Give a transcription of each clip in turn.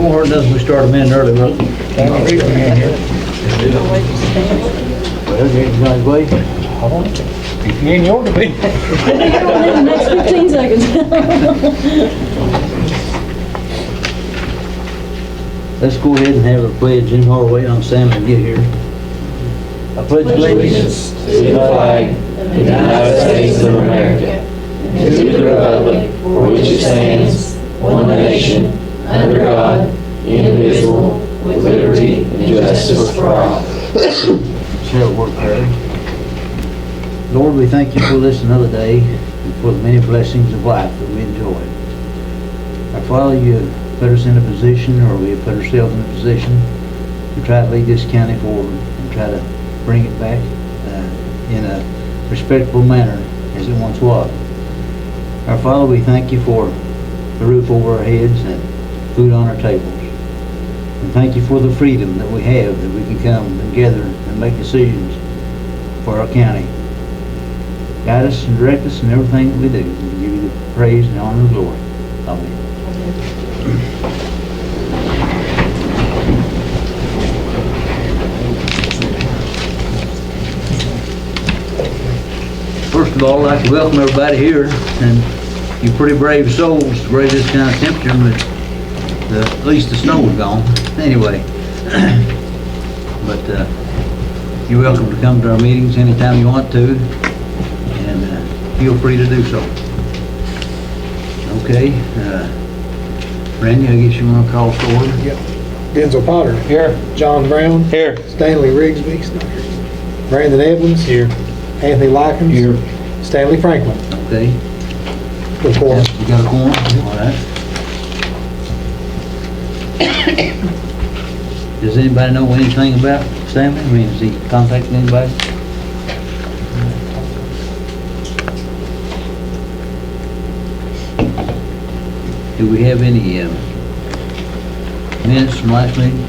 won't hurt nothing we start a minute early, will it? Well, James, nice way. If you ain't yours to be. In the next 15 seconds. Let's go ahead and have a pledge in our way on Sam to get here. I pledge allegiance To the flag of the United States of America, and to the republic for which it stands, one nation, under God, indivisible, with liberty and justice for all. Shall work hard. Lord, we thank you for this another day and for the many blessings of life that we enjoy. Our Father, you put us in a position, or we have put ourselves in a position to try to lead this county forward and try to bring it back in a respectable manner as it once was. Our Father, we thank you for the roof over our heads and food on our tables. And thank you for the freedom that we have, that we can come and gather and make decisions for our county. Guide us and direct us in everything that we do. We give you the praise and honor and glory. Amen. First of all, I'd like to welcome everybody here, and you pretty brave souls to brave this kind of temperature, but at least the snow is gone. Anyway, but you're welcome to come to our meetings anytime you want to, and feel free to do so. Okay, Randy, I guess you want to call us to order? Yep. Denzel Potter. Here. John Brown. Here. Stanley Rigsby. Brandon Evans. Here. Anthony Likens. Here. Stanley Franklin. Okay. Report. You got a quorum? All right. Does anybody know anything about Stanley? I mean, has he contacted anybody? Do we have any minutes from last meeting?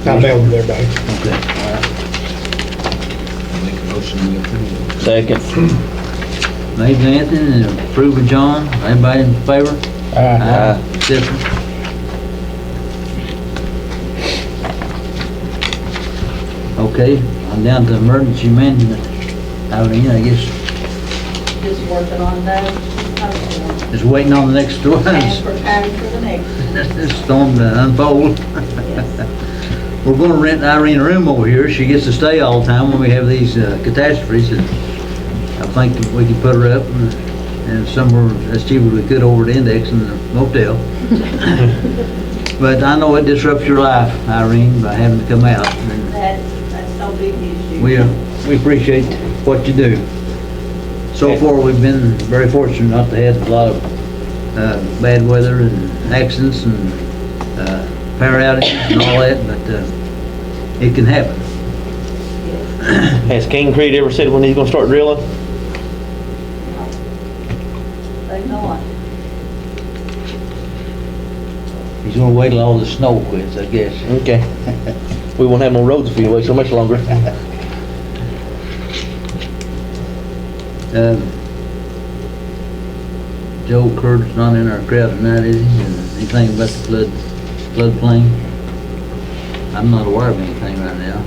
I mailed them to everybody. Okay, all right. Make a motion to approve. Second. Made by Anthony and approved by John. Anybody in favor? Aye. Exception. Okay, I'm down to emergency management. Irene, I guess, Just working on that. just waiting on the next And ones. preparing for the next. This storm to unfold. Yes. We're gonna rent Irene a room over here. She gets to stay all the time when we have these catastrophes. And I think that we can put her up and somewhere as cheap as we could over the index in the motel. But I know it disrupts your life, Irene, by having to come out. And That's no big issue. we appreciate what you do. So far, we've been very fortunate not to have a lot of bad weather and accidents and power outages and all that, but it can happen. Has King Creed ever said when he's gonna start drilling? They know it. He's gonna wait till all the snow quits, I guess. Okay. We won't have no roads if you wait so much longer. Joe Curtis not in our crowd tonight, is he? And anything about the floodplain? I'm not aware of anything right now.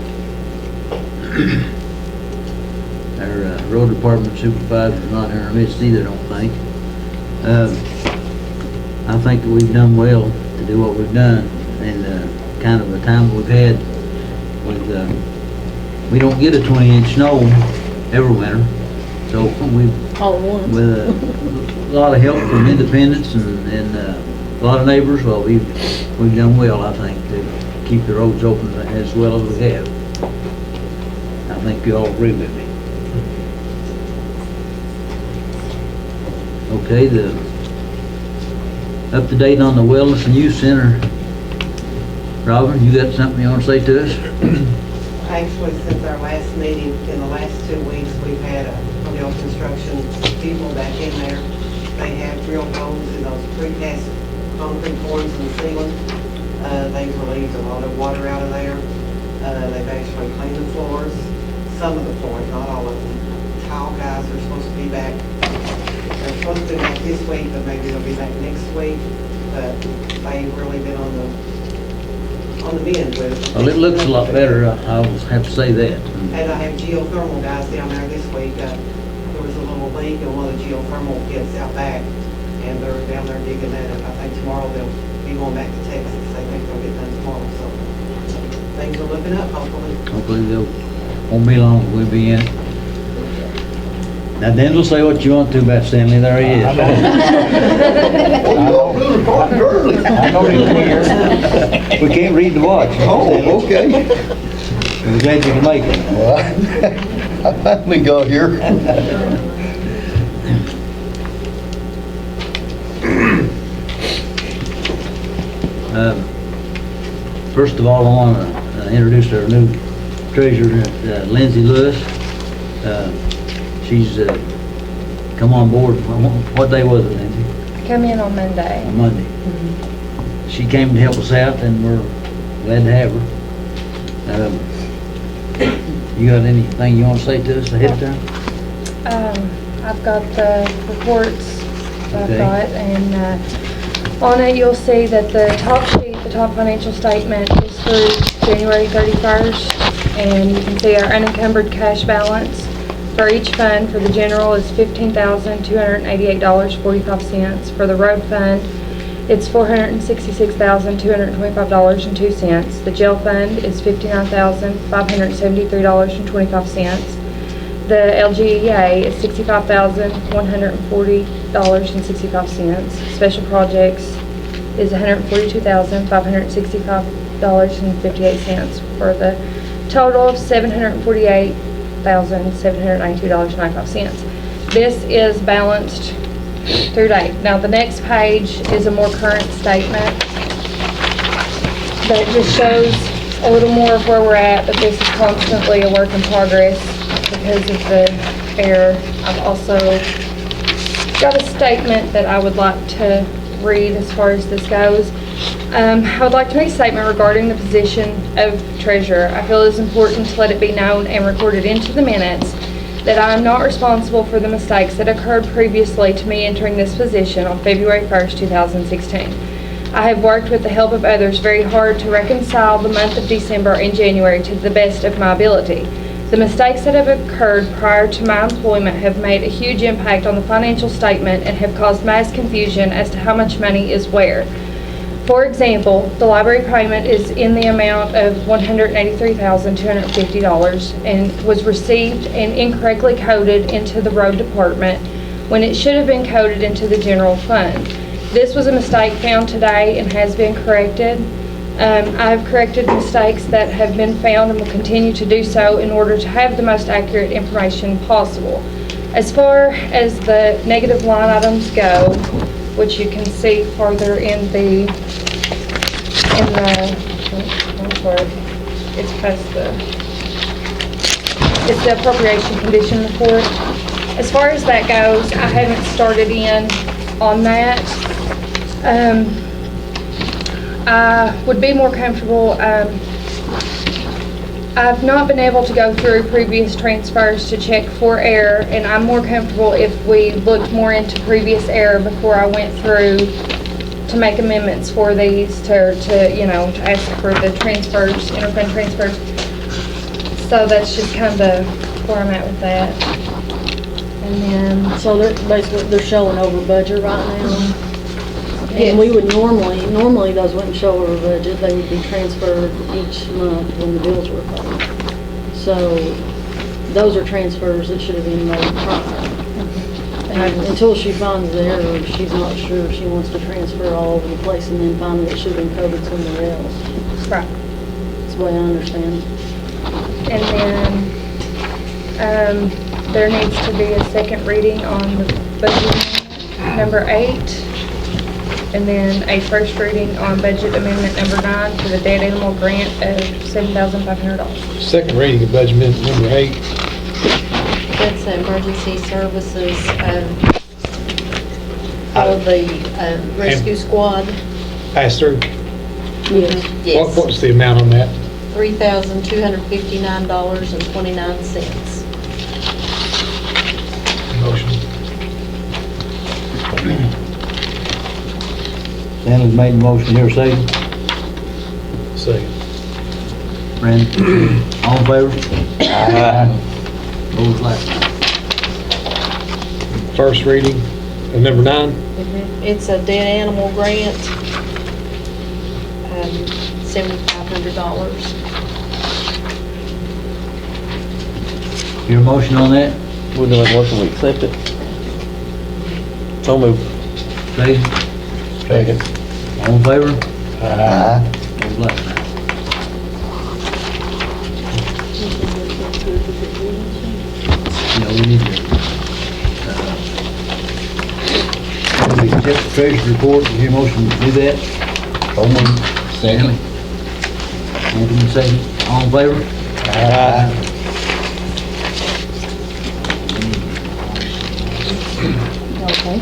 Our road department supervisor's not in our midst either, I don't think. I think that we've done well to do what we've done, and kind of the time we've had with, we don't get a 20-inch snow every winter, so we've, All at once. with a lot of help from independents and a lot of neighbors, well, we've done well, I think, to keep the roads open as well as we have. I think you all agree with me. Okay, the up to date on the Wellness and Youth Center. Robin, you got something you want to say to us? Actually, since our last meeting, in the last 2 weeks, we've had a real construction people back in there. They have drilled holes in those precast concrete forms in the ceiling. They've relieved a lot of water out of there. They've actually cleaned the floors, some of the floors, not all of them. Tile guys are supposed to be back. They're supposed to be back this week, but maybe they'll be back next week. but they've really been on the mend with it. Well, it looks a lot better, I'll have to say that. And I have geothermal guys down there this week. There was a little leak in one of the geothermal pits out back, and they're down there digging that up. I think tomorrow they'll be going back to Texas. They think they'll get done tomorrow, so things are looking up, hopefully. Hopefully they'll, won't be long, we'll be in it. Now, Denzel, say what you want to about Stanley, there he is. I know he's here. We can't read the watch. Oh, okay. We're glad you can make it. Well, I finally got here. First of all, I want to introduce our new treasurer, Lindsay Lewis. She's come on board. What day was it, Lindsay? I come in on Monday. On Monday. She came to help us out, and we're glad to have her. You got anything you want to say to us ahead of time? I've got the reports that I've Okay. got, and on it you'll see that the top sheet, the top financial statement is through January 31st, and you can see our unencumbered cash balance for each fund. For the general is $15,288.45. For the road fund, it's $466,225.02. The jail fund is $59,573.25. The LGEA is $65,140.65. Special projects is $142,565.58 for the total of $748,792.95. This is balanced through date. Now, the next page is a more current statement that just shows a little more of where we're at, but this is constantly a work in progress because of the error. I've also got a statement that I would like to read as far as this goes. I would like to make a statement regarding the position of treasurer. I feel it is important to let it be known and recorded into the minutes that I am not responsible for the mistakes that occurred previously to me entering this position on February 1st, 2016. I have worked with the help of others very hard to reconcile the month of December and January to the best of my ability. The mistakes that have occurred prior to my employment have made a huge impact on the financial statement and have caused mass confusion as to how much money is where. For example, the library payment is in the amount of $183,250 and was received and incorrectly coded into the road department when it should have been coded into the general fund. This was a mistake found today and has been corrected. I have corrected mistakes that have been found and will continue to do so in order to have the most accurate information possible. As far as the negative line items go, which you can see further I'm sorry, it's the appropriation condition report. As far as that goes, I haven't started in on that. I would be more comfortable, I've not been able to go through previous transfers to check for error, and I'm more comfortable if we looked more into previous error before I went through to make amendments for these, to ask for the transfers, interfund transfers. So that's just kind of where I'm at with that. And then, so they're showing over budget right now. And we would normally those wouldn't show over budget, they would be transferred each month when the bills were paid. So those are transfers that should have been made prior. And until she finds the error, she's not sure she wants to transfer all over the place and then find that it should have been coded somewhere else. right. That's the way I understand. And then, there needs to be a second reading on the budget number 8. And then a first reading on budget amendment number 9 for the dead animal grant of $7,500. Second reading of budget amendment number 8. That's emergency services, for the rescue squad. Pass through. Yes. Yes, What's the amount on that? $3,259.29. Motion. Stanley's made the motion here, second. Second. Brandon, all in favor? Opposed, like sign. First reading of number 9. It's a dead animal grant, $7,500. Your motion on that? We're doing motion, we accept it. So moved. Second. Second. All in favor? Aye. Opposed, like sign. Yeah, we need to, we accept the treasurer's report, is your motion to do that? So moved. Stanley? Anthony, second. All in favor? Aye. Okay.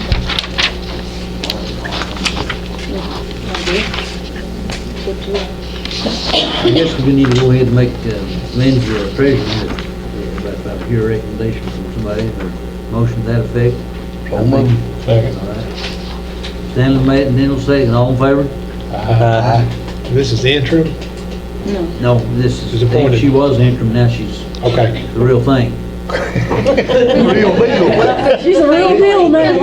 I guess we need to go ahead and make Lindsay our treasurer, about your recommendation from somebody, or motion to that effect. So moved. Second. All right. Stanley made it, and then we'll second. All in favor? Aye. This is the interim? No. No, this She's is, appointed. she was interim, now she's Okay. the real thing. Real deal. She's a real deal now.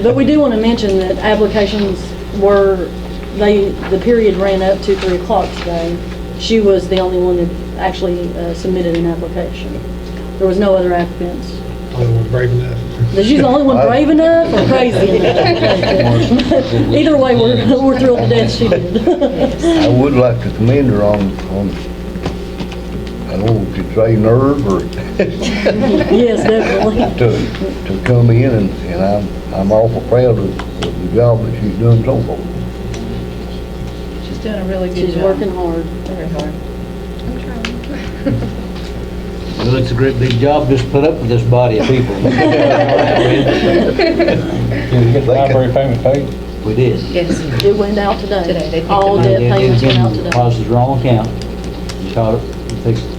But we do want to mention that applications were, the period ran up to 3 o'clock today. She was the only one that actually submitted an application. There was no other applicants. Only one brave enough. She's the only one brave enough or crazy enough. Either way, we're thrilled to death she did. I would like to commend her on, I don't know if it's a nerve or Yes, definitely. to come in and I'm awful proud of the job that she's done so far. She's doing a really good job. She's working hard. Very hard. Well, it's a great big job just to put up with this body of people. Library payment paid? We did. Yes. It went out today. Today, they picked All them up. debt payments went out today. Deposited the wrong account. And caught it and fixed it.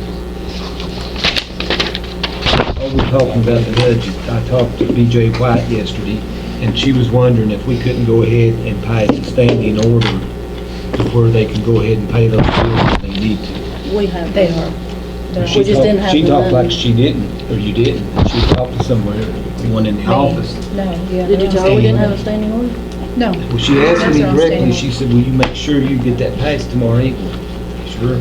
While we're talking about the budget, I talked to BJ White yesterday, and she was wondering if we couldn't go ahead and pass a standing order to where they can go ahead and pay those bills if they need to. We have. They are. She We just didn't have She the talked money. like she didn't, or you didn't. She talked to somewhere, one in the office. No, yeah. Did you tell her we didn't have a standing order? No. Well, she asked me Those are on directly, standing. she said, will you make sure you get that passed tomorrow evening? Sure.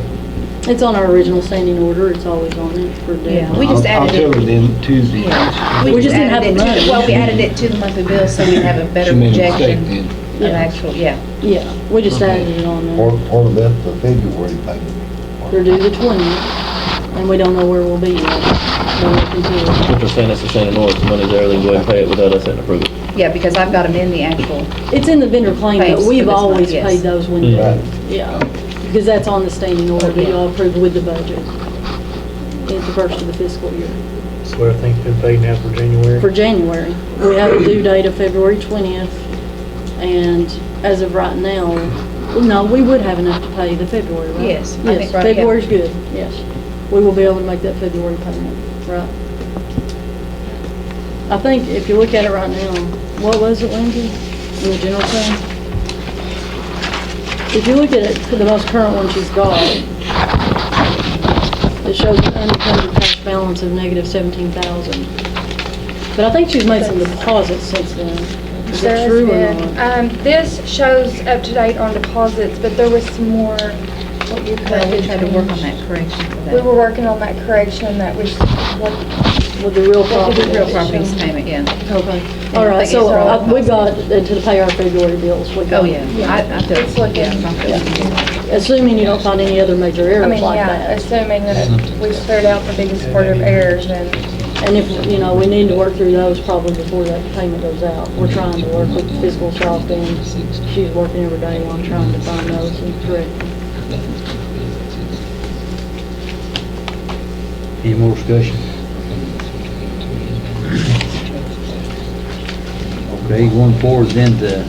It's on our original standing order. It's always on it for debt. Yeah, we just I'll added tell it. her then Tuesday. Yeah. We just didn't have added the it to money. Well, we added it to the monthly bill so we have a better She made a mistake projection then. of actual, yeah. Yeah, we just added it on there. What about the February payment? They're due the 20th, and we don't know where we'll be yet. We'll look into it. If they're saying it's a standing order, the money's early, go ahead and pay it without us having to approve it. Yeah, because I've got them in the actual, It's in the vendor claim, Thanks but for we've this month, always yes. paid those when, Right. yeah, because that's on the standing order that Yeah. y'all approved with the budget. It's the first of the fiscal year. That's what I think been paid now for January. For January, we have a due date of February 20th, and as of right now, no, we would have enough to pay the February, right? Yes, I Yes, think right, yeah. February's good, yes. We will be able to make that February payment, right? I think if you look at it right now, what was it, Lindsay, in the general fund? If you look at it, the most current one she's got, it shows an unencumbered cash balance of negative 17,000. But I think she's made some deposits since then. Is that There true or has not? been. This shows up to date on deposits, but there was some more, what you well, we could. tried to work on that correction for that. We were working on that correction, that was what, With the real With property. the real properties payment, yeah. Okay, Yeah, all I right, think so it's all we've got to pay our February bills. We've got- Oh, yeah. I feel, It's looking- yeah, I feel. Assuming you don't find any other major I errors mean, like yeah, that. assuming that we cleared out the biggest part of errors and, And if, we need to work through those probably before that payment goes out. We're trying to work with Fiscal shop and she's working every day on trying to find those and correct them. Any more discussion? Okay, going forward then to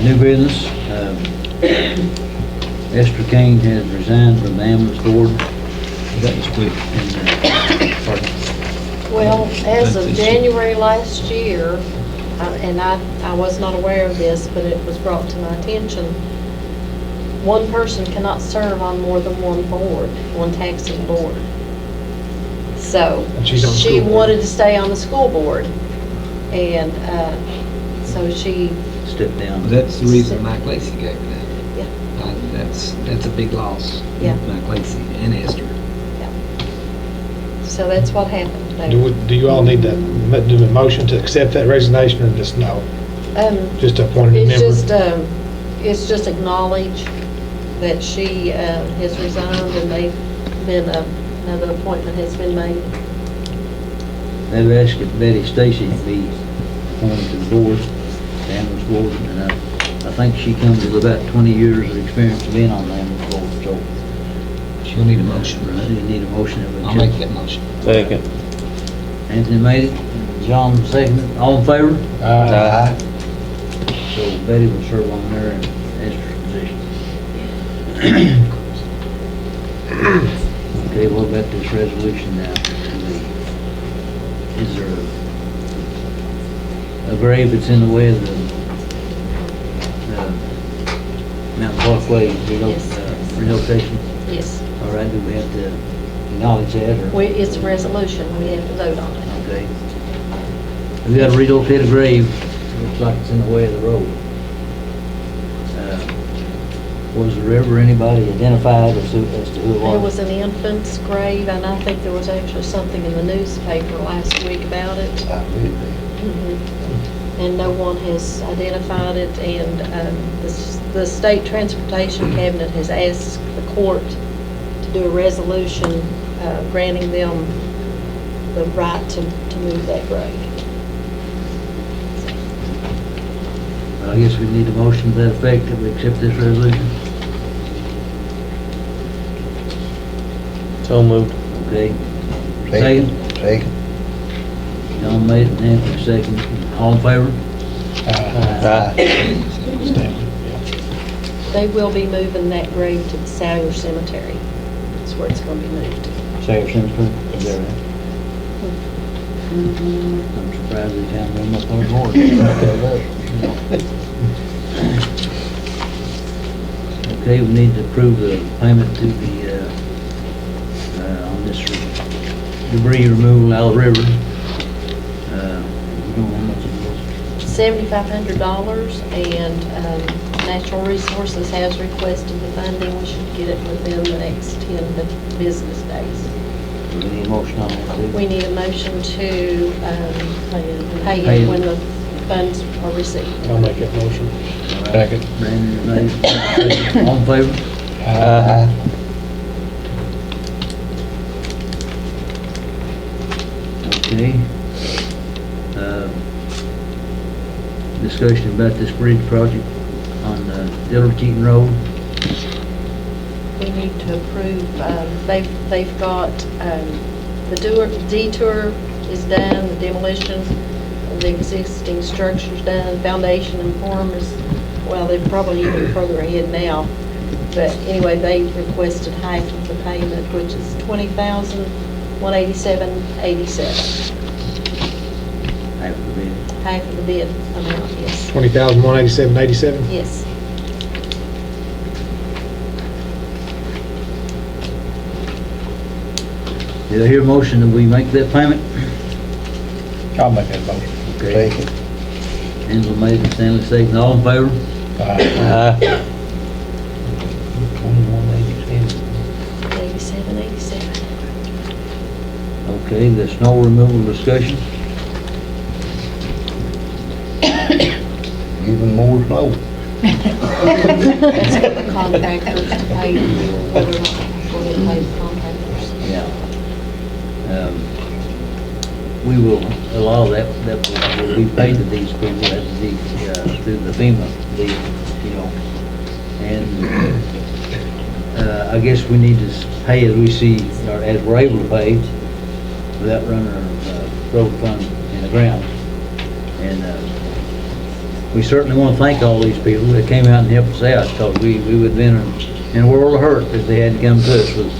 new business. Esther King has resigned from the ambulance board. That was quick. And, pardon? Well, as of January last year, and I was not aware of this, but it was brought to my attention. One person cannot serve on more than one board, one taxing board. So And she's on the she school board. wanted to stay on the school board. And so she, Step down. That's the reason Mike Lacy gave her that. yeah, That's a big loss. Yeah. Mike Lacy and Esther. so that's what happened. Do you all need to do a motion to accept that resignation or just no? Just to appoint a new member? It's just acknowledge that she has resigned and another appointment has been made. They've asked Betty Stacy to be appointed to the board, the ambulance board, and I think she comes with about 20 years of experience being on the ambulance board, so. She'll need a motion, You right? need a motion that we I'll make accept. that motion. Second. Anthony made it, John seconded, all in favor? Aye. So Betty will serve on there in Esther's position. Okay, what about this resolution now? Is there a grave that's in the way of the Mountain Parkway rehabilitation? Yes. All right, do we have to acknowledge that, or? It's a resolution, we have to vote on it. Okay. We got to relocate a grave, looks like it's in the way of the road. Was there ever anybody identified as to who it was? There was an infant's grave, and I think there was actually something in the newspaper last week about it. Mhm. And no one has identified it, and the State Transportation Cabinet has asked the court to do a resolution granting them the right to move that grave. I guess we need a motion to that effect that we accept this resolution. So moved. Okay. Second? Second. John made it, Nancy second. All in favor? Aye. They will be moving that grave to the Salyer Cemetery. That's where it's going to be moved. Sayer Cemetery? Is that right? I'm surprised they can't move up on board. Okay, we need to approve the payment to the, on this debris removal out of the river. We don't know how much it was. $7,500, and Natural Resources has requested the funding. We should get it within the next 10 business days. Do we need a motion on that too? We need a motion to pay Pay it it. when the funds are received. I'll make that motion. Second. Brandon made, all in favor? Aye. Okay. Discussion about this bridge project on Dillard Keaton Road. We need to approve, they've got, the detour is done, the demolition of the existing structure's done, foundation and form is, well, they're probably even further ahead now. But anyway, they requested half of the payment, which is $20,187.87. Half of the bid. Half of the bid amount, yes. $20,187.87? Yes. Did I hear a motion that we make that payment? I'll make that motion. Okay. Second. Angela made it, Stanley second, all in favor? Aye. 2187. 87. Okay, the snow removal discussion. Even more snow. That's what the contractors to pay, whether or not go ahead and pay the contractors. Yeah. We will, a lot of that will be paid to these people as through the FEMA deal, you know. And I guess we need to pay as we see, or as we're able to pay, without running our road fund in the ground. And we certainly want to thank all these people that came out and helped us out, because we would have been in a world of hurt if they hadn't come to us with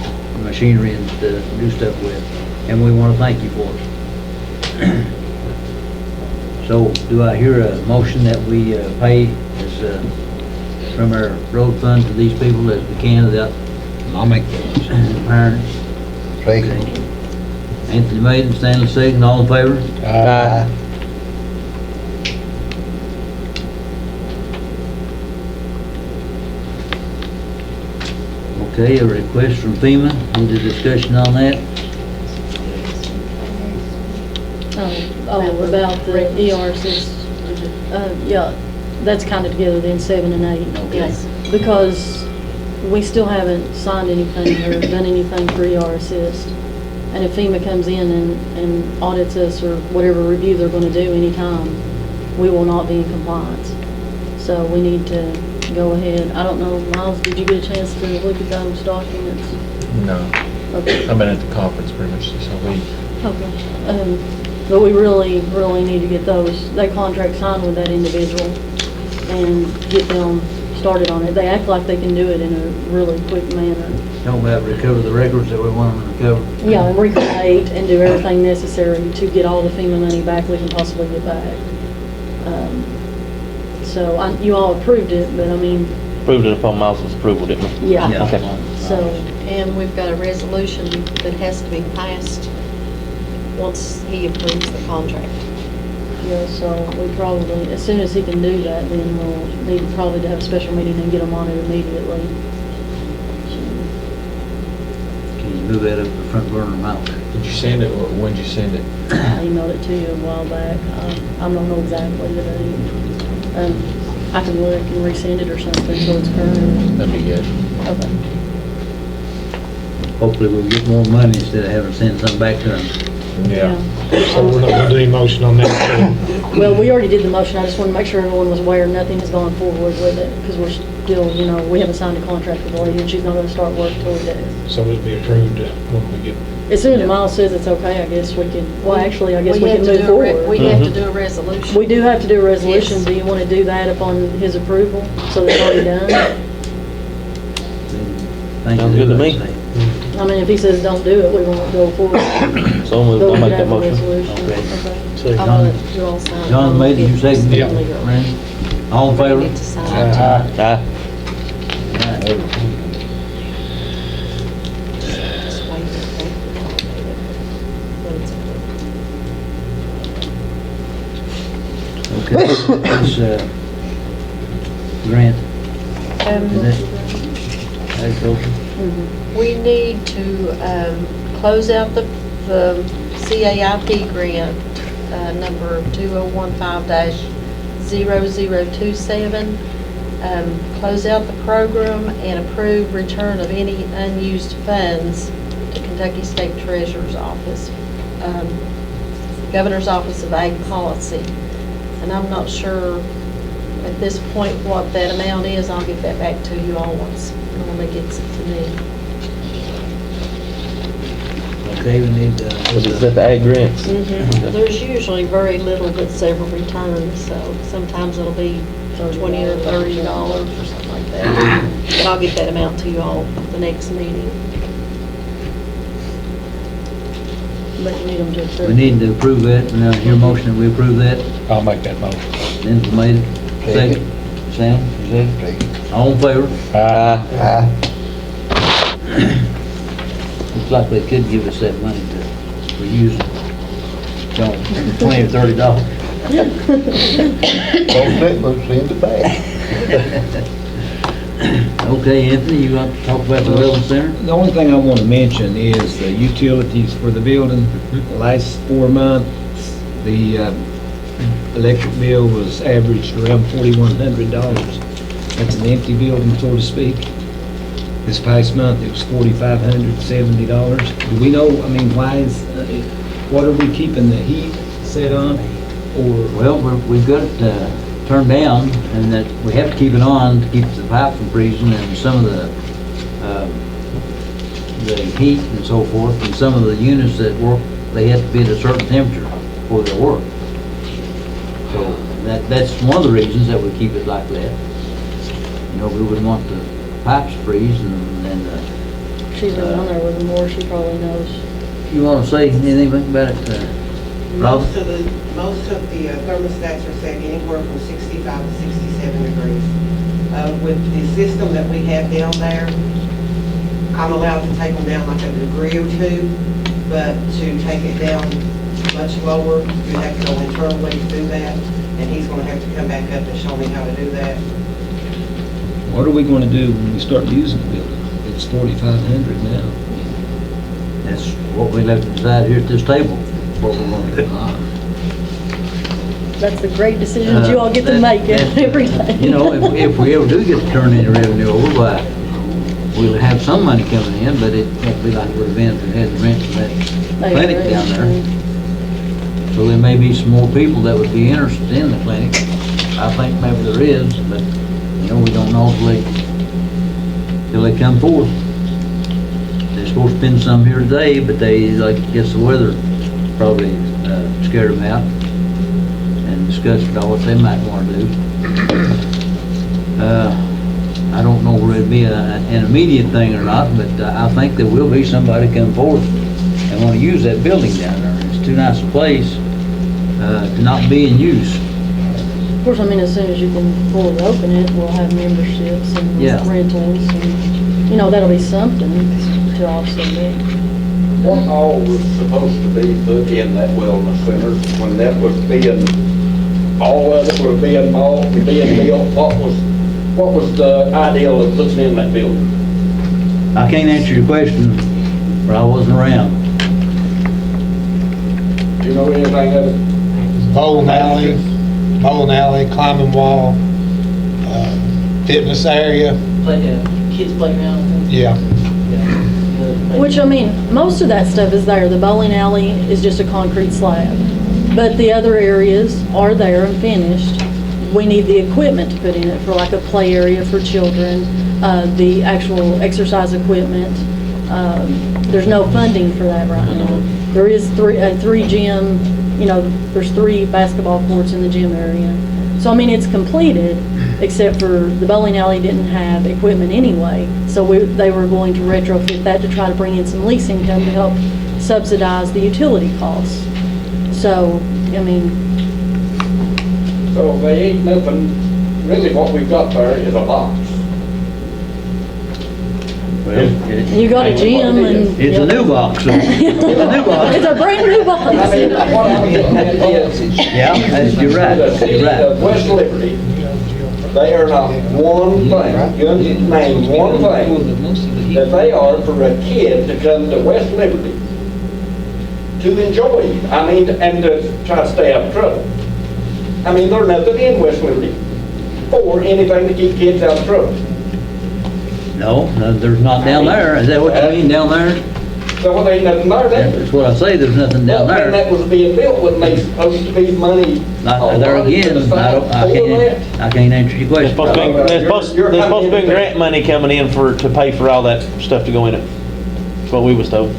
machinery and to do stuff with. And we want to thank you for it. So do I hear a motion that we pay as, from our road fund to these people as we can without I'll make that motion. hiring? Second. Anthony made and Stanley second, all in favor? Aye. Okay, a request from FEMA, need a discussion on that? Oh, about the ERCs. Yeah, that's kind of together then, 7 and 8. Okay. Because we still haven't signed anything or done anything for ER Assist. And if FEMA comes in and audits us or whatever review they're gonna do anytime, we will not be in compliance. So we need to go ahead. I don't know, Miles, did you get a chance to look at those documents? No, Okay. I've been at the conference pretty much this whole week. Okay. But we really need to get that contract signed with that individual and get them started on it. They act like they can do it in a really quick manner. Talking about recover the records that we want them to recover. Yeah, and recreate and do everything necessary to get all the FEMA money back we can possibly get back. So you all approved it, but I mean, Approved it upon Miles's approval, didn't we? yeah. Okay. So, And we've got a resolution that has to be passed once he approves the contract. yeah, so we probably, as soon as he can do that, then we'll need probably to have a special meeting and get them on it immediately. Can you move that up the front burner amount? Did you send it, or when did you send it? I emailed it to you a while back. I don't know exactly the date. I can look and resend it or something so it's current. That'd be good. Okay. Hopefully we'll get more money instead of having to send something back to them. So we're not gonna do any motion on that. Well, we already did the motion. I just wanted to make sure everyone was aware nothing has gone forward with it because we're still, we haven't signed a contract with the lady and she's not gonna start work till we do. So it'll be approved when we get. As soon as Miles says it's okay, I guess we can, well, actually, I guess we have can to move do a re- forward. We have to do a resolution. We do have to do a resolution. Yes. Do you want to do that upon his approval? So that's already done? Thank Sounds you. good to me. I mean, if he says don't do it, we won't go forward. So moved, But I'll we make could that have a motion. resolution. Okay. So I'll John- let you all sign. John made it, you seconded it? Yeah. Randy? All in We favor? need to sign. Aye. Just wait for it. When it's approved. Okay, this, grant, is that agriculture? We need to close out the CAIP grant, number 2015-0027. Close out the program and approve return of any unused funds to Kentucky State Treasurer's Office, Governor's Office of Ag Policy. And I'm not sure at this point what that amount is. I'll get that back to you all once it gets to me. Okay, we need, Was it set the ag grants? There's usually very little but several returns, so sometimes it'll be $20 or $30 or something like that. But I'll get that amount to you all at the next meeting. But you need them to approve. we need to approve that, and hear motion that we approve that. I'll make that motion. Denzel made it, second. Sam, you second? All in favor? Aye. Aye. Looks like they could give us that money to use it. $20 or $30. Don't let us send it back. Okay, Anthony, you want to talk about the Wellness Center? The only thing I want to mention is the utilities for the building. The last 4 months, the electric bill was averaged around $4,100. That's an empty building, so to speak. This past month, it was $4,570. Do we know, why is, what are we keeping the heat set on? Or, Well, we've got it turned down, and that we have to keep it on to keep the pipe from freezing, and some of the heat and so forth, and some of the units that work, they have to be at a certain temperature for their work. So that's one of the reasons that we keep it like that. We wouldn't want the pipes to freeze, and She's been on there with them more, she probably knows. you want to say anything about it? Most of the thermostats are set anywhere from 65 to 67 degrees. With the system that we have down there, I'm allowed to take them down like a degree or two, but to take it down much lower, you have to go internally to do that, and he's gonna have to come back up and show me how to do that. What are we gonna do when we start using the building? It's 4,500 now. That's what we left to decide here at this table, what we're gonna do. That's the great decisions you all get to make every day. You know, if we ever do get to turn any revenue over, why, we'll have some money coming in, but it won't be like it would have been if we had the rent for that clinic down there. So there may be some more people that would be interested in the clinic. I think maybe there is, but, you know, we don't know till they come forth. They're supposed to spend some here today, but they, like, guess the weather probably scared them out and discussed about what they might want to do. I don't know whether it'd be an immediate thing or not, but I think there will be somebody come forward and want to use that building down there. It's too nice a place to not be in use. Of course, I mean, as soon as you can fully open it, we'll have memberships and Yeah. rentals, and, you know, that'll be something to offset it. What all was supposed to be put in that wellness center when that was being, all of it was being bought and being built? What was the ideal of putting in that building? I can't answer your question, but I wasn't around. Do you know anything of it? Bowling alley, climbing wall, fitness area. Kids playground. Yeah. Which, I mean, most of that stuff is there. The bowling alley is just a concrete slab. But the other areas are there and finished. We need the equipment to put in it for like a play area for children, the actual exercise equipment. There's no funding for that right now. There is three gym, you know, there's 3 basketball courts in the gym area. So, I mean, it's completed, except for the bowling alley didn't have equipment anyway. So they were going to retrofit that to try to bring in some lease income to help subsidize the utility costs. So, I mean. So they ain't nothing, really what we've got there is a box. Well, You got a gym and. it's a new box. It's a new box. It's a brand new box. I mean, what I'm getting at is, Yeah, you're right, the city you're right. of West Liberty, they are not one thing, you can name one thing that they are for a kid to come to West Liberty to enjoy, I mean, and to try to stay out of trouble. I mean, there's nothing in West Liberty for anything to keep kids out of trouble. No, there's not down there. Is that what you mean, down there? So there ain't nothing there, That's what I say, there's nothing down Well, when there. that was being built, wasn't they supposed to be money? Not there again, I can't answer your There's question. supposed to be grant money coming in to pay for all that stuff to go in it. That's what we was told.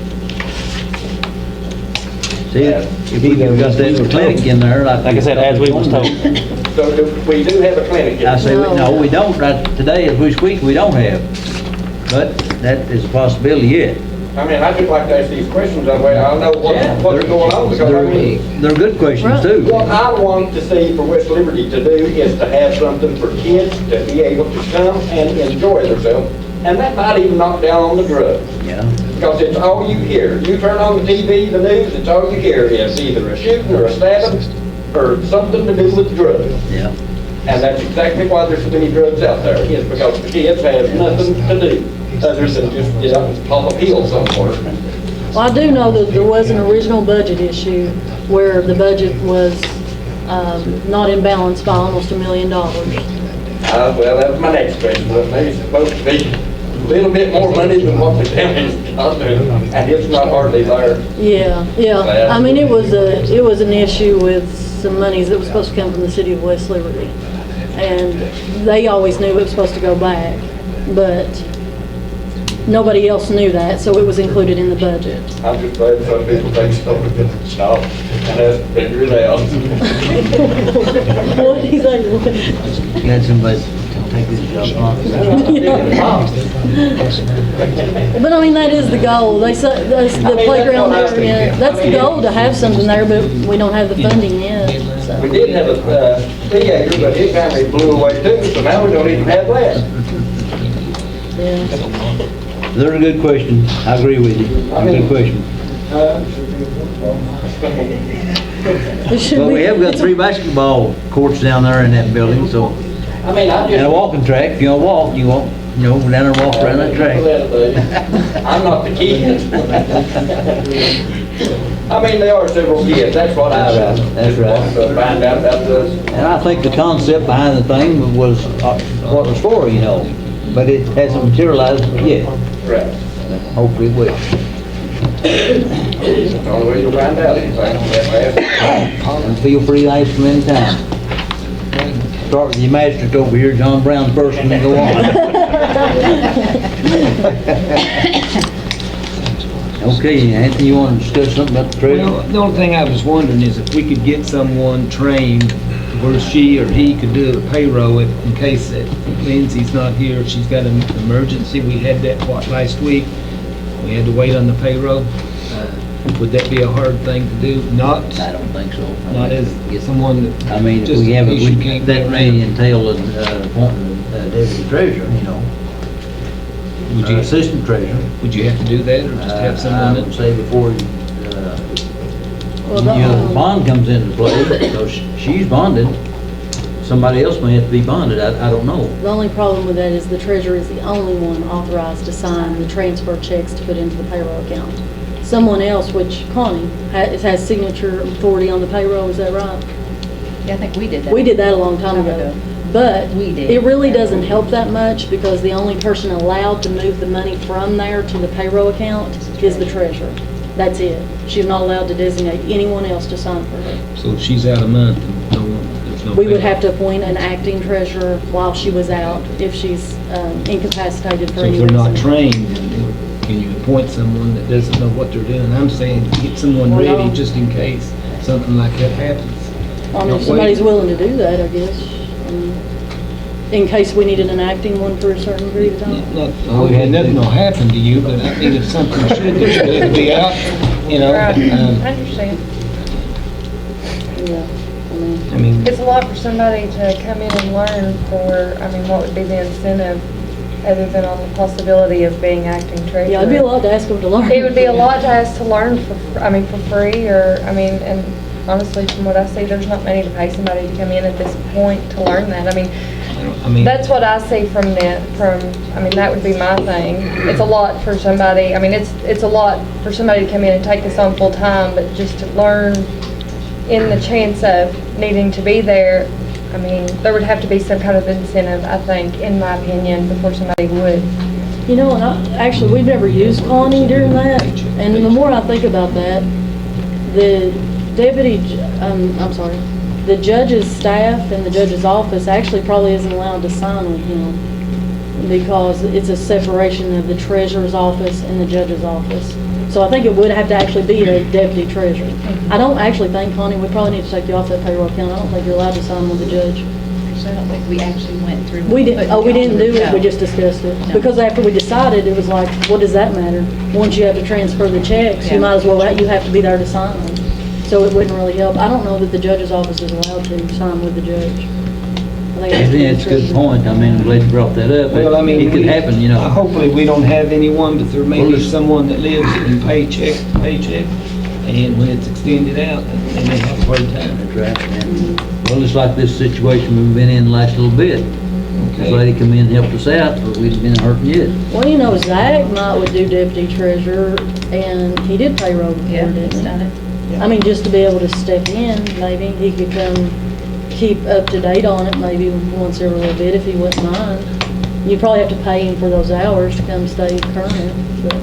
See, if we got that clinic in there, Like I said, as we was told. So we do have a clinic. I say, no, we don't, right today, as we speak, we don't have. But that is a possibility yet. I mean, I just like to ask these questions, that way I know what's going on, because I mean, They're good questions too. what I want to see for West Liberty to do is to have something for kids to be able to come and enjoy themselves, and that might even knock down on the drugs. Yeah. Because it's all you hear. You turn on the TV, the news, it's all you hear is either a shooting or a stabbing or something to do with drugs. Yeah. And that's exactly why there's so many drugs out there, is because the kids have nothing to do other than just get up and pop a pill somewhere. Well, I do know that there was an original budget issue where the budget was not in balance by almost $1 million. Well, that was my next question, but maybe it's supposed to be a little bit more money than what the county's got, and it's not hardly there. Yeah. I mean, it was an issue with some monies that was supposed to come from the city of West Liberty. And they always knew it was supposed to go back, but nobody else knew that, so it was included in the budget. I'm just glad some people think so, no, and that's figure it out. What did he say? You had somebody take good job, But I mean, that is the goal. They say, the playground area, that's the goal, to have something there, but we don't have the funding yet, so. We did have a theater, but it kind of blew away too, so now we don't even have that. Yeah. They're a good question. I agree with you. Good question. It should But we be- have got 3 basketball courts down there in that building, so, I mean, I and a just. walking track. If you want to walk, you walk, you know, go down there and walk around that track. I'm not the kid. I mean, there are several kids, that's what I That's right. want to find out about this. And I think the concept behind the thing was what it was for, you know, but it hasn't materialized yet. Right. Hopefully it will. That's the only way to find out anything. And feel free to ask them anytime. Start with your magistrate over here, John Brown first, and then go on. Okay, Anthony, you want to discuss something about the treasurer? Well, the only thing I was wondering is if we could get someone trained where she or he could do the payroll in case that Lindsay's not here, she's got an emergency. We had that, last week? We had to wait on the payroll. Would that be a hard thing to do? Not, I don't think so. not as someone that. I mean, if just we in have, case you can't that get may around. entail appointing a deputy treasurer, you know, Would you, assistant treasurer. would you have to do that or just have I someone would that? say before, Well, you know, the bond comes into play, because she's bonded, somebody else may have to be bonded, I don't know. The only problem with that is the treasurer is the only one authorized to sign the transfer checks to put into the payroll account. Someone else, which Connie has signature authority on the payroll, is that right? Yeah, I think we did that. We did that a long time ago. But We did. it really doesn't help that much because the only person allowed to move the money from there to the payroll account is the treasurer. That's it. She's not allowed to designate anyone else to sign for her. So if she's out a month, and there's no. We would payroll. have to appoint an acting treasurer while she was out if she's incapacitated for So if any they're reason. not trained, then can you appoint someone that doesn't know what they're doing? I'm saying get someone Well, ready no. just in case something like that happens. I mean, Don't if somebody's wait. willing to do that, I guess. In case we needed an acting one for a certain period of time. Okay, nothing will happen to you, but I mean, if something should, that you need to be out, you know. Right, I understand. Yeah, I mean, It's a lot for somebody to come in and learn for, I mean, what would be the incentive other than on the possibility of being acting treasurer? yeah, it'd be a lot to ask them to learn. It would be a lot to ask to learn for, for free, or, I mean, and honestly, from what I see, there's not many to pay somebody to come in at this point to learn that. I mean, That's what I see from that, I mean, that would be my thing. It's a lot for somebody, I mean, it's a lot for somebody to come in and take this on full time, but just to learn in the chance of needing to be there, I mean, there would have to be some kind of incentive, I think, in my opinion, before somebody would. You know, and actually, we've never used Connie during that, and the more I think about that, the the judge's staff and the judge's office actually probably isn't allowed to sign with him because it's a separation of the treasurer's office and the judge's office. So I think it would have to actually be a deputy treasurer. I don't actually think, Connie, we probably need to take you off that payroll account. I don't think you're allowed to sign with the judge. I don't think we actually went through. We didn't, we didn't do it, we No. just discussed it. No. Because after we decided, it was like, what does that matter? Once you have to transfer the checks, Yeah. you might as well, you have to be there to sign them. So it wouldn't really help. I don't know that the judge's office is allowed to sign with the judge. I think That's a good point. I mean, I'm glad you brought that up. well, I mean. It could happen, you know. Hopefully, we don't have anyone, but there may Well, be it's- someone that lives in paycheck to paycheck, and when it's extended out, they may have a hard time. That's right. And, well, it's like this situation we've been in the last little bit. This Okay. lady come in and helped us out, but we'd been hurting yet. Well, you know, Zach would do deputy treasurer, and he did payroll before, Yeah, didn't he's he? done it. I mean, just to be able to step in, maybe, he could come keep up to date on it, maybe once every little bit if he wouldn't mind. You'd probably have to pay him for those hours to come stay current, but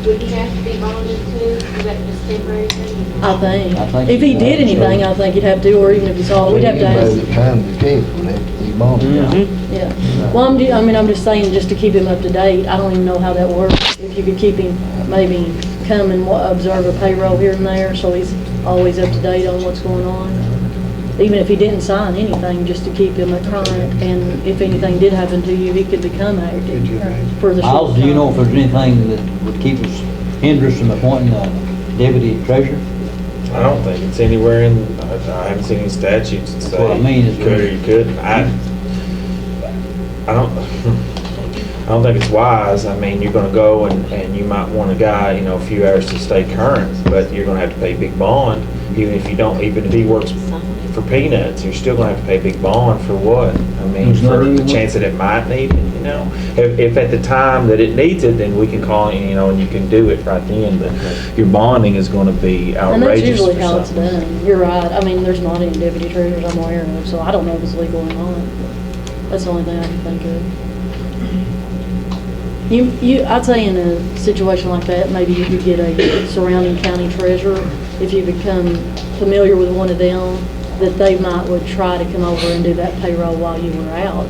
Would he have to be bonded too? Is that just temporary thing? I think if he so. did anything, I think you'd have to, or even if he saw, we'd have to By ask. the time the case would have to be bonded. Yeah, well, I'm just saying, just to keep him up to date, I don't even know how that works. If you could keep him, maybe come and observe a payroll here and there, so he's always up to date on what's going on. even if he didn't sign anything, just to keep him current, and if anything did happen to you, he could become active for the short Miles, do you know if time. there's anything that would keep us, hinder us from appointing a deputy treasurer? I don't think it's anywhere in, I haven't seen any statutes that That's what I say mean, you is could or you couldn't. I don't think it's wise. I mean, you're gonna go and you might want a guy, you know, a few hours to stay current, but you're gonna have to pay a big bond, even if he works for peanuts, you're still gonna have to pay a big bond for what? I mean, There's not for the even- chance that it might need it, you know? If at the time that it needs it, then we can call, you know, and you can do it right then, but your bonding is gonna be And that's outrageous usually for how it's something. done. You're right. I mean, there's not any deputy treasurers I'm aware of, so I don't know if it's legal or not. That's the only thing I can think of. I'd say in a situation like that, maybe you could get a surrounding county treasurer, if you become familiar with one of them, that they would try to come over and do that payroll while you were out.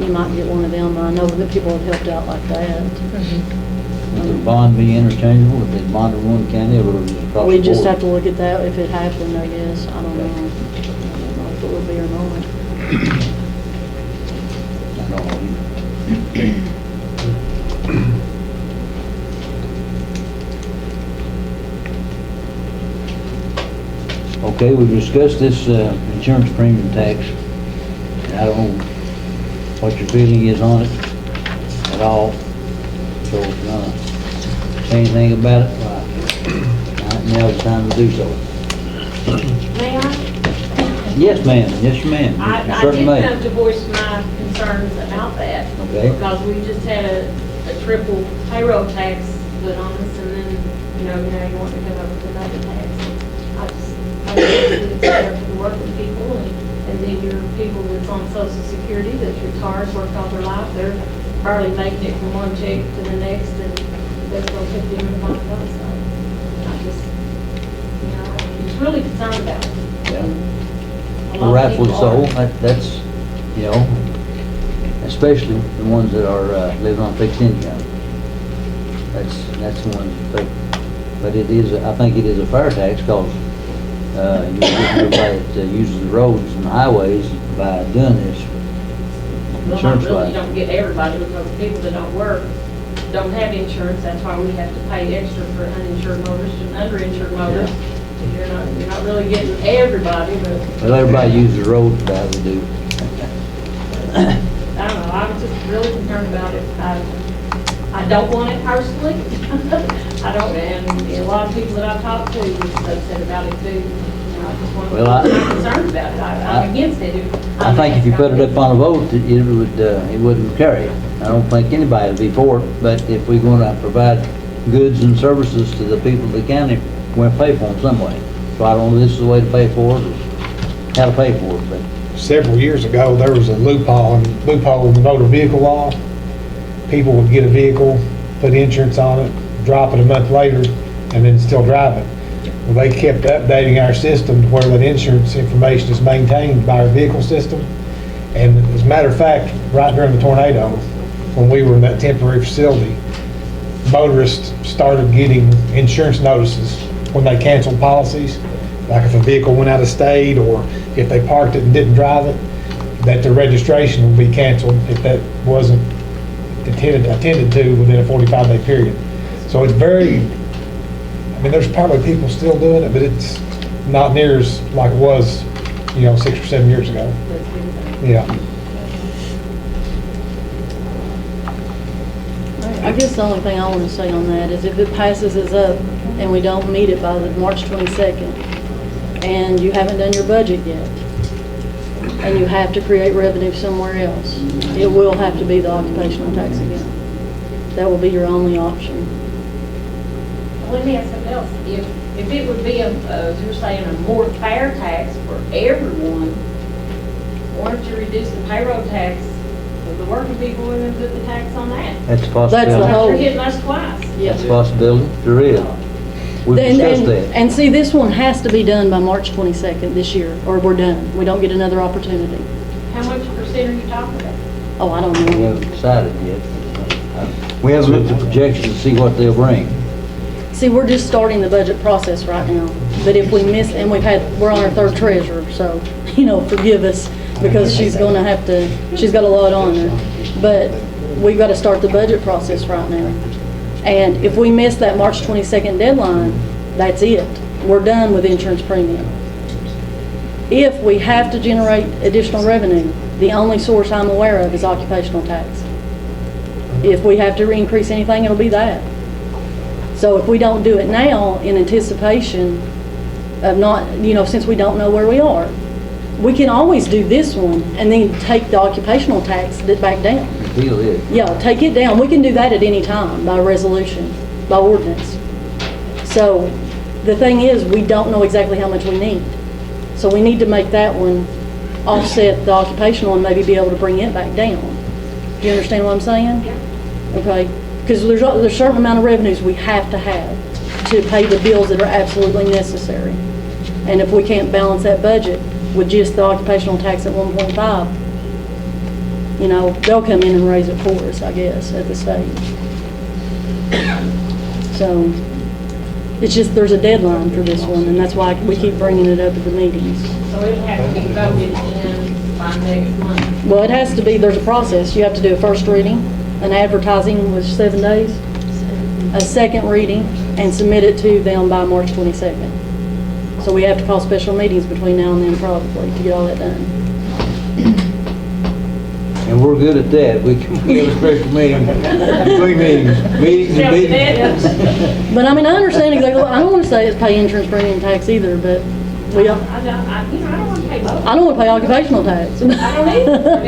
You might get one of them. I know that people have helped out like that. Would the bond be interchangeable if they bonded one county or was it across the board? We just have to look at that if it happened, I guess. I don't know. I don't know if it would be or not. I don't know either. Okay, we've discussed this insurance premium tax. I don't know what your feeling is on it at all. So if you wanna say anything about it, now's the time to do so. May I? Yes, ma'am. Yes, ma'am. You I certainly did may. come to voice my concerns about that. Okay. Because we just had a triple payroll tax put on us, and then, now you want to come up with another tax. I think it's fair for the working people, and then your people that's on Social Security, that's retired, worked all their life, they're barely making it from one check to the next, and that's going to put them in my so I just, I'm just really concerned about it. Yeah. A lot of Rightfully people so. are. That's, especially the ones that are living on fixed income. That's the ones that, but it is, I think it is a fair tax because you're getting everybody that uses the roads and highways by doing this. Well, Insurance not really, wise. you don't get everybody, because people that don't work don't have insurance, that's why we have to pay extra for uninsured motorists and underinsured motorists. You're not really getting everybody, but, Well, everybody uses the roads that we do. I don't know, I was just really concerned about it. I don't want it personally. I don't, and a lot of people that I've talked to was upset about it too. And I just want to, Well, I'm concerned about it, I'm against it. I think if you put it up on a vote, it wouldn't carry. I don't think anybody would be for it, but if we're gonna provide goods and services to the people of the county, we're gonna pay for them some way. So I don't know if this is the way to pay for it, or how to pay for it, but Several years ago, there was a loophole in the motor vehicle law. People would get a vehicle, put insurance on it, drop it a month later, and then still drive it. Well, they kept updating our system to where that insurance information is maintained by our vehicle system. And as a matter of fact, right during the tornado, when we were in that temporary facility, motorists started getting insurance notices when they canceled policies. Like if a vehicle went out of state, or if they parked it and didn't drive it, that their registration would be canceled if that wasn't attended to within a 45-day period. So it's there's probably people still doing it, but it's not near as like it was, 6 or 7 years ago. Yeah. I guess the only thing I want to say on that is if it passes us up and we don't meet it by the March 22nd, and you haven't done your budget yet, and you have to create revenue somewhere else, it will have to be the occupational tax again. That will be your only option. Let me ask something else. If it would be as you're saying, a more fair tax for everyone, why don't you reduce the payroll tax for the working people and then put the tax on that? that's a possibility. That's the whole- You're hitting us twice. That's a possibility. There is. We've discussed that. And see, this one has to be done by March 22nd this year, or we're done. We don't get another opportunity. How much percent are you talking about? Oh, I don't We know. haven't decided yet. We haven't looked at projections to see what they'll bring. See, we're just starting the budget process right now, but if we miss, and we're on our third treasurer, so, forgive us, because she's got a lot on her. But we've got to start the budget process right now. And if we miss that March 22nd deadline, that's it. We're done with insurance premium. If we have to generate additional revenue, the only source I'm aware of is occupational tax. If we have to increase anything, it'll be that. So if we don't do it now in anticipation of not, since we don't know where we are, we can always do this one and then take the occupational tax back down. Deal is. Yeah, take it down. We can do that at any time by resolution, by ordinance. So the thing is, we don't know exactly how much we need. So we need to make that one offset the occupational and maybe be able to bring it back down. Do you understand what I'm saying? Yeah. Okay. Because there's a certain amount of revenues we have to pay the bills that are absolutely necessary. And if we can't balance that budget with just the occupational tax at 1.5, they'll come in and raise it for us, I guess, at the state. So it's just, there's a deadline for this one, and that's why we keep bringing it up at the meetings. So it'll have to be voted in by next month. Well, it has to be, there's a process. You have to do a first reading, an advertising was 7 days, a second reading, and submit it to them by March 22nd. So we have to call special meetings between now and then probably to get all that done. And we're good at that. We can have a special meeting, between meetings and meetings. But I understand exactly, I don't want to say it's pay insurance premium tax either, but I don't want to pay both. I don't want to pay occupational tax. I don't either.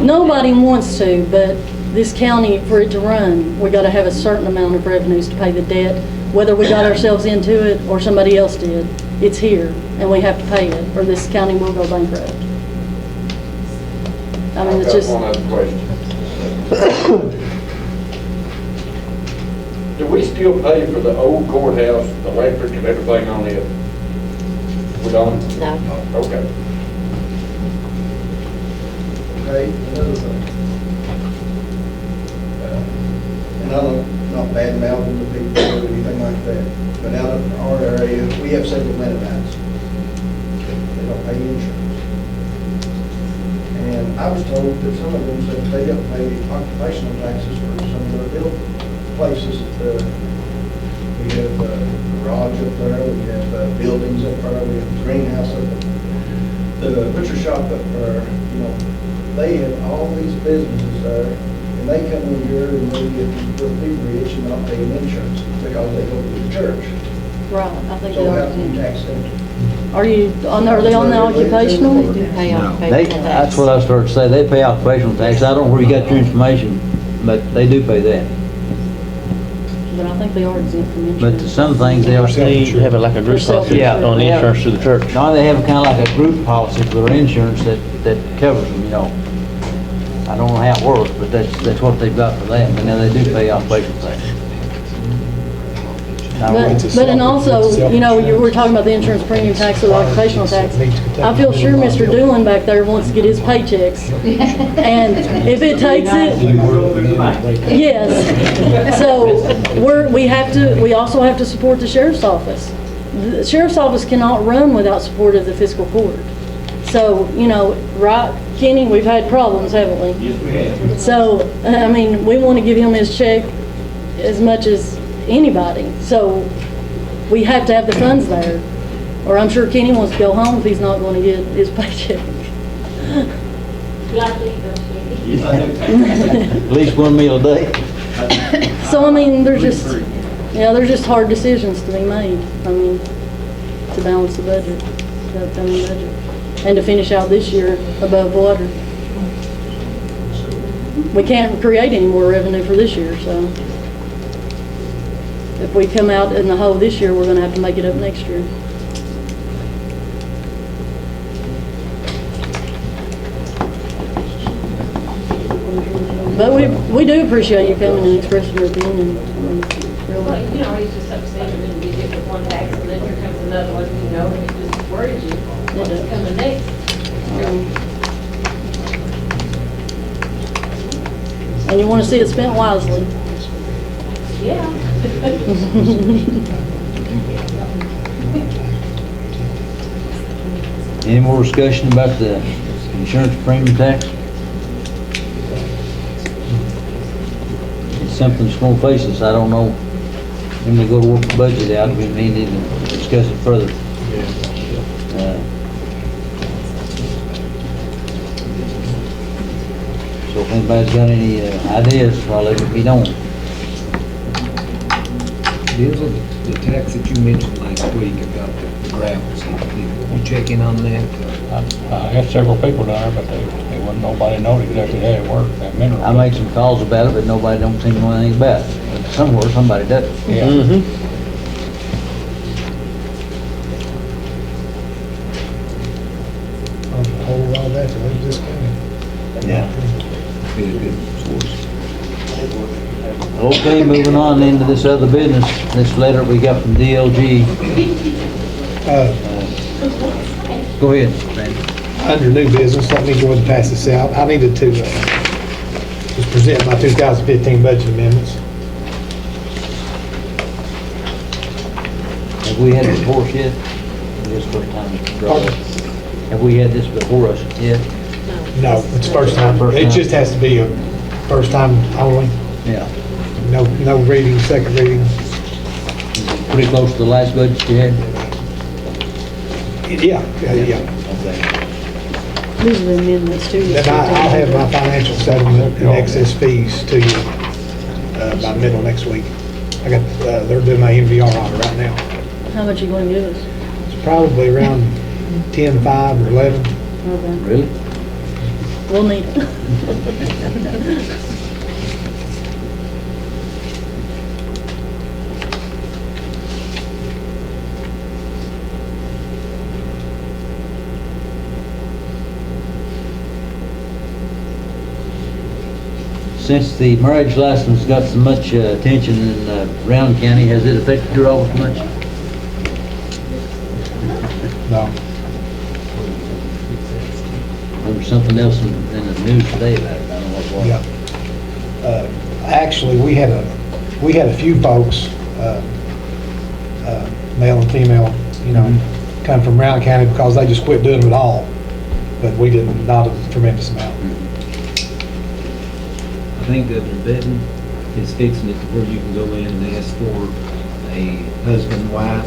Nobody wants to, but this county, for it to run, we got to have a certain amount of revenues to pay the debt, whether we got ourselves into it or somebody else did. It's here, and we have to pay it, or this county will go bankrupt. It's just. I've got one other question. Do we still pay for the old courthouse, the electric and everything on it? We don't? No. Okay. Okay, another thing. And I'm not bad mouthing the people or anything like that, but out of our area, we have several Mennonites. They don't pay insurance. And I was told that some of them said they don't pay occupational taxes for some of their built places. We have a garage up there, we have buildings up there, we have a greenhouse up there, the butcher shop up there, they have all these businesses there, and they come in here and they get be rich and not paying insurance because they go to the church. Right, I think So how they can you tax them? are they on the occupational? They do pay occupational tax. That's what I started to say. They pay occupational tax. I don't know where you got your information, but they do pay that. But I think they are exempt from But insurance. some things they are. They have it like a group policy on the insurance through the church. No, they have kind of like a group policy for their insurance that covers them, I don't know how it works, but that's what they've got for that. But now they do pay occupational tax. But and also, you were talking about the insurance premium tax or the occupational tax. I feel sure Mr. Doolin back there wants to get his paychecks. And if it takes it, yes. So we also have to support the sheriff's office. The sheriff's office cannot run without support of the fiscal court. So, right, Kenny, we've had problems, haven't we? Yes, we have. So, we want to give him his check as much as anybody. So we have to have the funds there. Or I'm sure Kenny wants to go home if he's not going to get his paycheck. At least one meal a day. So, there's just hard decisions to be made. To balance the budget, the upcoming budget. And to finish out this year above water. We can't create any more revenue for this year, so. If we come out in the hole this year, we're going to have to make it up next year. But we do appreciate you coming and expressing your opinion. Well, he's just upset and then you get with one tax and then here comes another one, and it just worries you. What's coming next? And you want to see it spent wisely. Yeah. Any more discussion about the insurance premium tax? It's something that's gonna face us, I don't know. When we go to work the budget out, we may need to discuss it further. So if anybody's got any ideas, I'll let it be known. The tax that you mentioned last week about the gravel, so you check in on that? I had several people down there, but they wasn't, nobody knowed exactly how it worked, that mineral. I made some calls about it, but nobody don't seem to know anything about it. But somewhere, somebody does. Yeah. A whole lot of that, so they just Yeah. Be a good source. Okay, moving on into this other business, this letter we got from DLG. Go ahead, Randy. Under new business, let me go ahead and pass this out. I needed to just present my 2015 budget amendments. Have we had it before us yet? This first time it's brought up. Have we had this before us yet? No, it's first time. First It time. just has to be a first time only. Yeah. No reading, second reading. Pretty close to the last budget you had? Yeah. Okay. These are the amendments too. Then I'll have my financial settlement and excess fees to you by middle of next week. I got, they're doing my MVR on it right now. How much you gonna give us? It's probably around 10.5 or 11. Okay. Really? We'll need it. Since the marriage license got so much attention in Round County, has it affected your office much? No. There was something else in the news today about it, I don't know what it was. Yeah. Actually, we had a few folks, male and female, come from Round County because they just quit doing it all. But we did not a tremendous amount. I think Governor Benton is fixing it to where you can go in and ask for a husband, wife,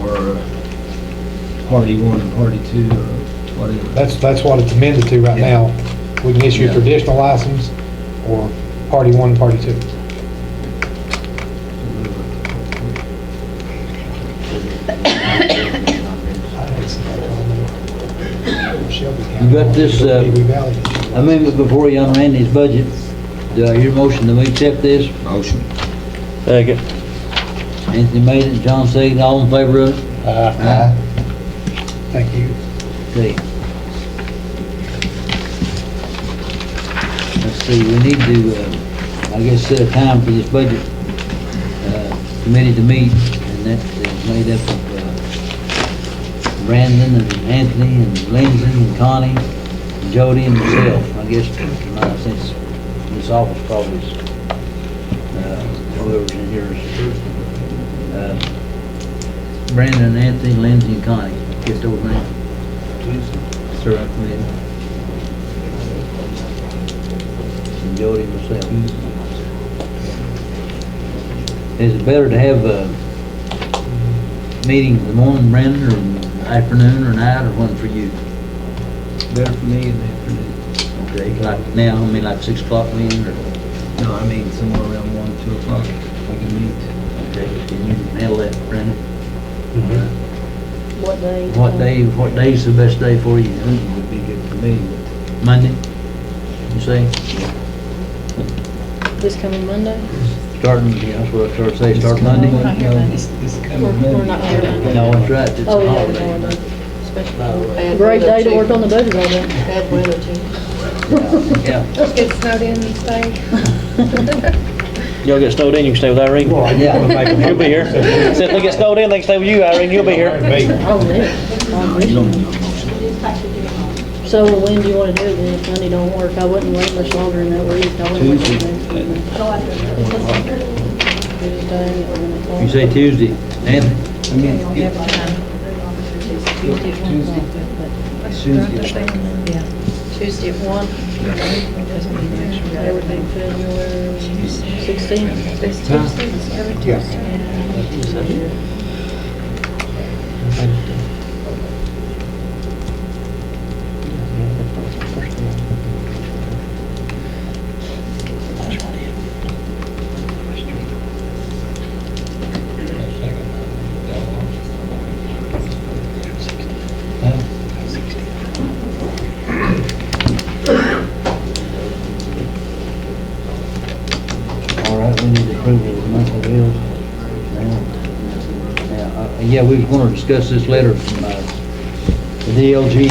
or party one and party two, or whatever. That's what it's amended to right now. We can issue a traditional license or party one and party two. You got this amendment before you on Randy's budget. Do I hear a motion that we accept this? Motion. Second. Anthony made it, John seconded, all in favor of it? Aye. Thank you. Okay. Let's see, we need to, I guess, set a time for this budget committee to meet, and that is made up of Brandon and Anthony and Lindsay and Connie, and Jody and myself. I guess, since this office probably is, whoever's in here is, Brandon, Anthony, Lindsay, and Connie. Get those names. Sir, committee. And Jody and myself. Is it better to have a meeting in the morning, Brandon, or afternoon, or night, or one for you? Better for me in the afternoon. Okay, like now, I mean like 6 o'clock meeting, or? No, I mean somewhere around 1, 2 o'clock, we can meet. Okay, can you handle that, Brandon? What day? What day's the best day for you? Monday would be good for me. Monday, you say? This coming Monday? Starting, that's what I started to say, start Monday? We're not here Monday. This coming We're Monday. not here Monday. No, that's right, it's a Oh, yeah, holiday. no, especially. Great day to work on the budget all day. Bad weather too. Yeah. Let's get snowed in and stay. Y'all get snowed in, you can stay with Irene. Yeah. You'll be here. Since we get snowed in, they can stay with you, Irene, you'll be here. Oh, yeah. So when do you want to do it then? If Monday don't work, I wouldn't wait much longer in that week. I wouldn't wait till next week. Tuesday, 11 o'clock. You say Tuesday, Anthony? We have a time. Tuesday at 1 o'clock, yeah. Tuesday at 1. Doesn't mean actually That would be February 16th. This Tuesday, every Tuesday. All right, we need approval of the monthly bills. Now, yeah, we was gonna discuss this later from, the DLG.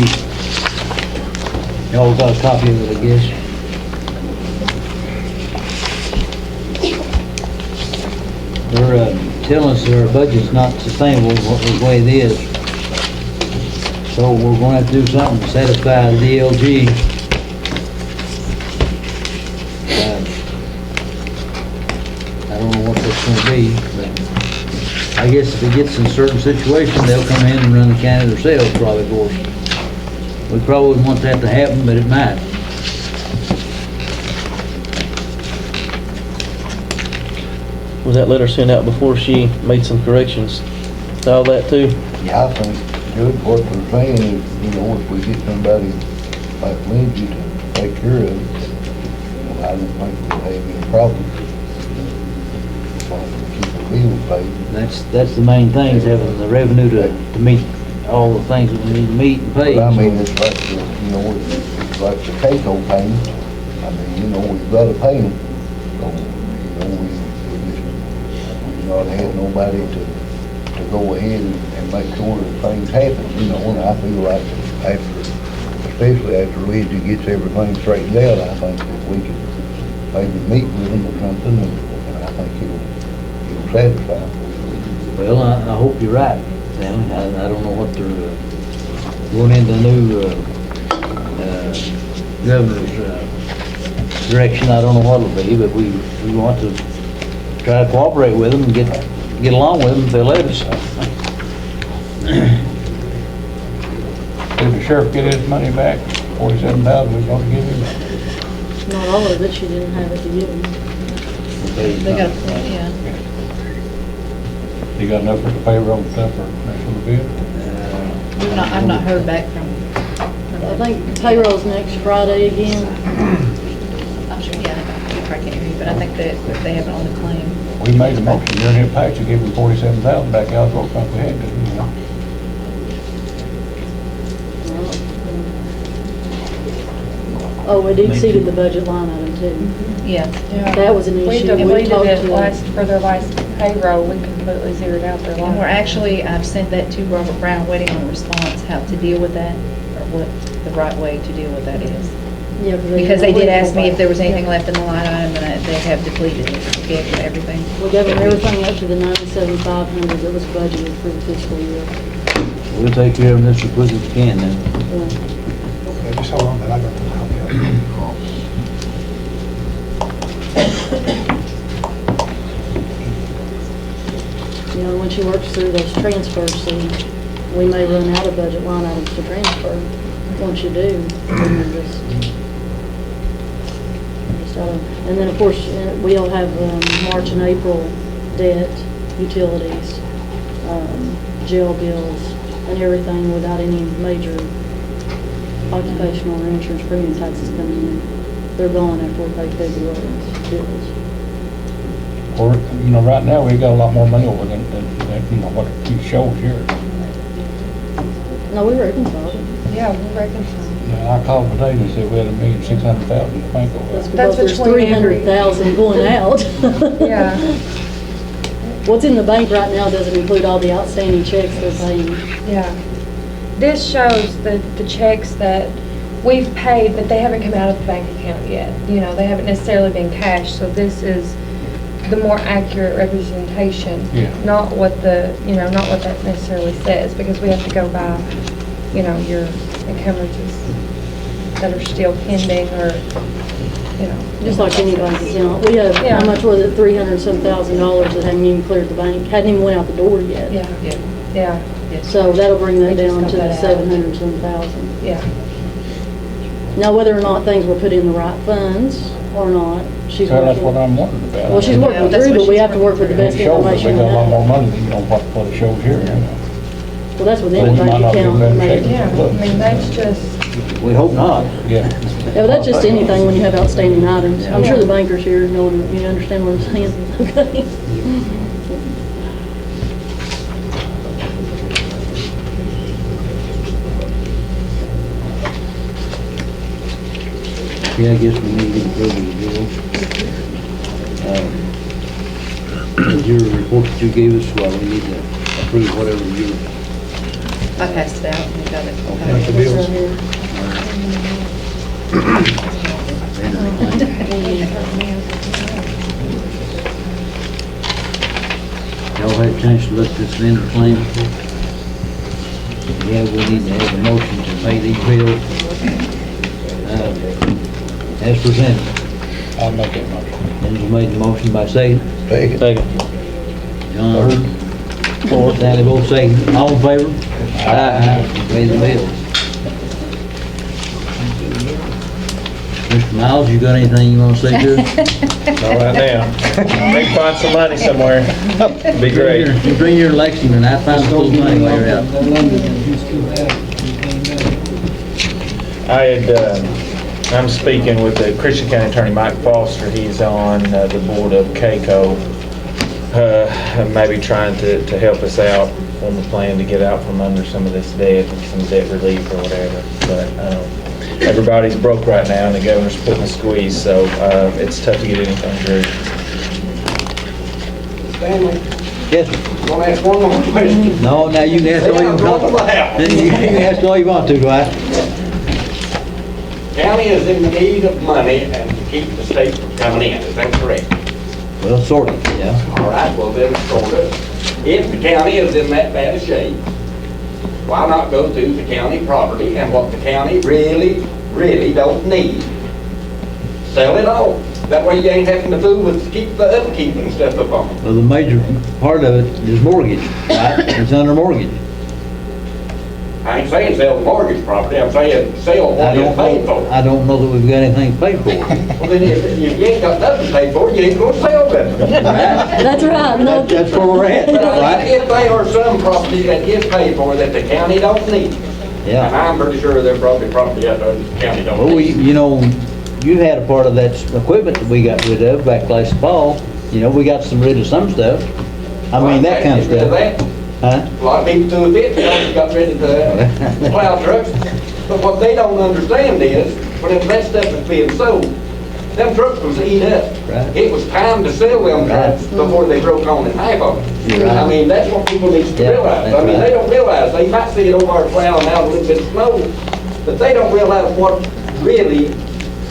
Y'all got a copy of it, I guess. They're, telling us that our budget's not sustainable the way it is. So we're gonna have to do something to satisfy the DLG. I don't know what that's gonna be, but I guess if it gets in a certain situation, they'll come in and run the county themselves, probably, of course. We probably wouldn't want that to happen, but it might. Was that letter sent out before she made some corrections to all that too? Yeah, I think good what they're saying is, if we get somebody like Lindsay to take care of it, I don't think we'll have any problems. As long as we keep the bills paid. That's the main thing, is having the revenue to meet all the things that we need to meet and pay. But I mean, it's like, it's like the CACO payment. I mean, we've got to pay them. So, we not had nobody to go ahead and make sure that things happen, and I feel like especially after Lindsay gets everything straightened out, I think that we can maybe meet with them or something, and I think it'll satisfy them. Well, I hope you're right, Stanley. I don't know what they're, going into the new, governor's, direction. I don't know what it'll be, but we want to try to cooperate with them and get along with them if they let us. Did the sheriff get his money back? 47,000 we're going to give him? Not all of it, she didn't have it to give them. They got a point, yeah. He got enough for the payroll and stuff for the rest of the bill? I've not heard back from I think payroll's next Friday again. I'm sure, yeah, I probably can't hear you, but I think that they have it on the claim. We made a motion during his pay to give him 47,000 back out, what we had to, Oh, it exceeded the budget line item too. Yeah. That was an We issue. depleted talked it to- for their last payroll, we completely zeroed out their And line. we're actually, I've sent that to Robert Brown, waiting on a response, how to deal with that, or what the right way to deal with that is. Yeah, Because they did ask me if there was anything left in the line item, and they have depleted it, gave them everything. We gave them everything up to the 97,500 that was budgeted for the fiscal year. We'll take care of them as quick as we can then. Okay, just hold on, but I got the copy. When she works through those transfers, so we may run out of budget line items to transfer. Once you do, then we'll just and then, of course, we'll have March and April debt, utilities, jail bills, and everything without any major occupational or insurance premium taxes coming in. They're gone after we pay February's bills. or, right now, we got a lot more money over than what it shows here. No, we reconciled it. Yeah, we reconciled. I called today and they said we had $1,600,000 in the bank over That's there. because there's between every- 300,000 going out. Yeah. What's in the bank right now doesn't include all the outstanding checks they're paying. Yeah. This shows the checks that we've paid, but they haven't come out of the bank account yet. They haven't necessarily been cashed, so this is the more accurate representation. Yeah. Not what not what that necessarily says, because we have to go by, your encumbrances that are still pending or you know. Just like any bank account. We have, Yeah. how much was it, $300-some-thousand that hadn't even cleared the bank, hadn't even went out the door yet. Yeah, yeah, So that'll bring that We just down got to that the out. 700-some-thousand. yeah. Now, whether or not things were put in the right funds or not, she's So that's what working. I'm wondering about. Well, she's working Yeah, that's through, what but we she's have to work with the It best shows that information we we got a lot have. more money than, what it shows here, Well, that's with But any you might bank not be account. able to maybe. check. Yeah, I mean, that's just, We hope not. Yeah. Yeah, but that's just anything when you have outstanding items. I'm sure the bankers here know, you understand what I'm saying, okay? Yeah, I guess we need to go to the bill. Your report that you gave us, well, we need to approve whatever you, I passed it out, and you got it. Got the bills. y'all had a chance to look at this vendor claim. Yeah, we need to have a motion to pay these bills, as presented. I'll make that motion. Denzel made the motion by second. Second. John, fourth, Sally both second. All in favor? Aye. Pay the bills. Mr. Miles, you got anything you wanna say to us? Not right now. Maybe find some money somewhere. Be great. You bring your election and I find a little money while you're out. I had, I'm speaking with the Christian County Attorney Mike Foster. He's on the board of CAECO, maybe trying to help us out on the plan to get out from under some of this debt and some debt relief or whatever. But everybody's broke right now and the governor's putting a squeeze, so it's tough to get anything through. Stanley, Yes, sir. want to ask one more question? No, now you can ask all you want. You can ask all you want to, Dwight. County is in need of money and to keep the state from coming in, is that correct? Well, sort of, yeah. All right, well then, sort of. If the county is in that bad a shape, why not go through the county property and what the county really, really don't need? Sell it all. That way you ain't having to fool with keep the upkeep and stuff up on it. Well, the major part of it is mortgage, right? It's under mortgage. I ain't saying sell the mortgage property, I'm saying sell what is paid for. I don't know that we've got anything paid for. Well, then if you ain't got nothing paid for, you ain't gonna sell that. That's right. No. That's where we're at, But right? if there are some property that is paid for that the county don't need, and Yeah. I'm pretty sure there's probably property out there that the county don't Well, need. you had a part of that equipment that we got rid of back last fall. We got rid of some stuff. I mean, that kind of Get rid stuff. that. Huh? A lot of people threw a fit, they also got rid of the plow trucks. But what they don't understand is, when that stuff is being sold, them trucks was eat up. Right. It was time to sell them trucks before they broke on in half of them. You're right. I mean, that's what people need to Yeah, realize. that's I mean, right. they don't realize, they might see it over our plowing out a little bit of snow, but they don't realize what really,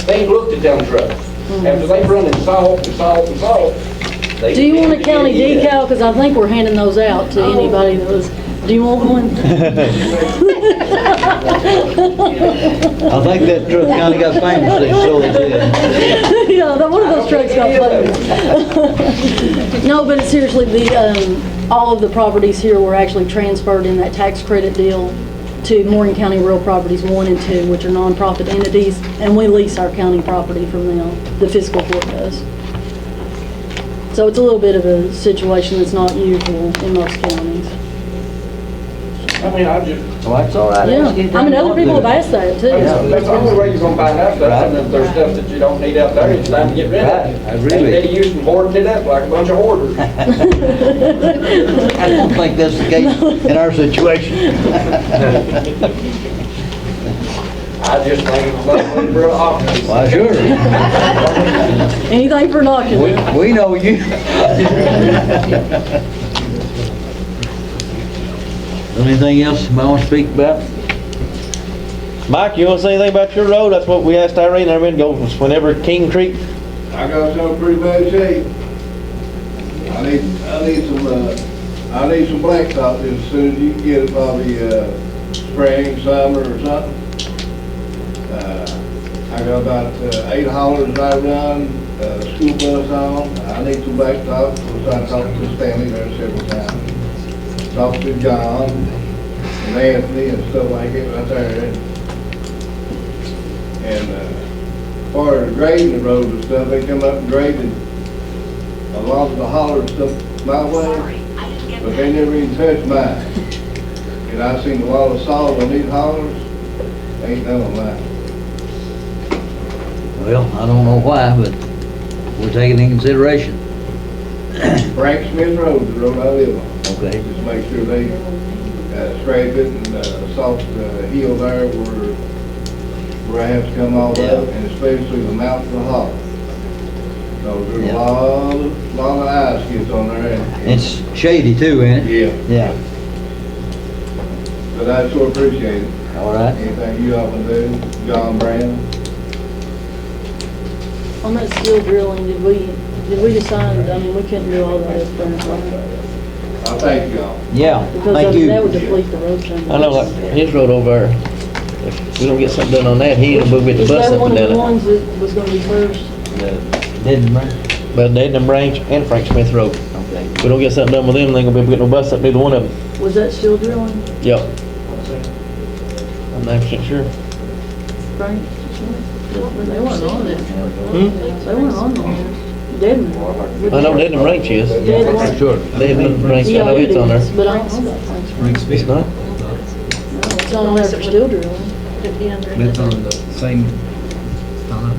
they ain't looked at them trucks. After they run in salt and salt and salt, they. Do you want a county decal? Because I think we're handing those out to anybody that was, do you want one? I think that truck kinda got famous, they sold it in. Yeah, one of those trucks got famous. No, but seriously, all of the properties here were actually transferred in that tax credit deal to Morgan County Real Properties 1 and 2, which are nonprofit entities, and we lease our county property from them, the fiscal court does. So it's a little bit of a situation that's not usual in most counties. I mean, I just, Well, that's all right. Yeah, I mean, other people have asked that too. that's the only way you're gonna find out stuff, and if there's stuff that you don't need out there, it's time to get rid of Right, it. I agree with you. Instead of using hoarding it up like a bunch of hoarders. I don't think that's the case in our situation. I just think it's something for an auction. Why, sure. Anything for knocking. We know you. Anything else you want to speak about? Mike, you want to say anything about your road? That's what we asked Irene. I mean, go whenever King Creek. I got some pretty bad shape. I need some blacktop as soon as you can get it, probably spring, summer or something. I I got about 8 haulers I run, school bus on. I need to blacktop, because I talked to Stanley there several times. Talked to John and Anthony and stuff like it right there. And as far as grading the roads and stuff, they come up and graded a lot of the holler stuff my way, but they never even touched mine. And I seen a lot of salt on these hollers, ain't none of mine. Well, I don't know why, but we're taking in consideration. Frank Smith Road, the road I live on. Okay. Just make sure they scrape it and salt the hill there where I have to come all up, and especially the mouth of the holler. So there's a lot of ice gets on there. And It's shady too, ain't it? Yeah. Yeah. But I sure appreciate it. All right. Anything you all can do, John Brown. On that steel drilling, did we decide, I mean, we couldn't do all that up front, right? I thank y'all. Yeah, Because thank that would you. deplete the road channel. I know, like, his road over there, if we don't get something done on that, he ain't gonna be able to Is get the bus that up one and of the down ones that was gonna be first? Didn't we? Well, Dead Branch and Frank Smith Road. Okay. If we don't get something done with them, they ain't gonna be able to get no bus up, neither one of them. Was that steel drilling, Yep. I'm 90% sure. Frank? They weren't on it. Hmm? They weren't on there. Didn't. I know Dead Branch is. Dead one. Sure. Dead Branch, I Yeah, know it it's on there. is, but I don't know about Frank Smith. It's not? No, it's on there for steel drilling. That's on the same time.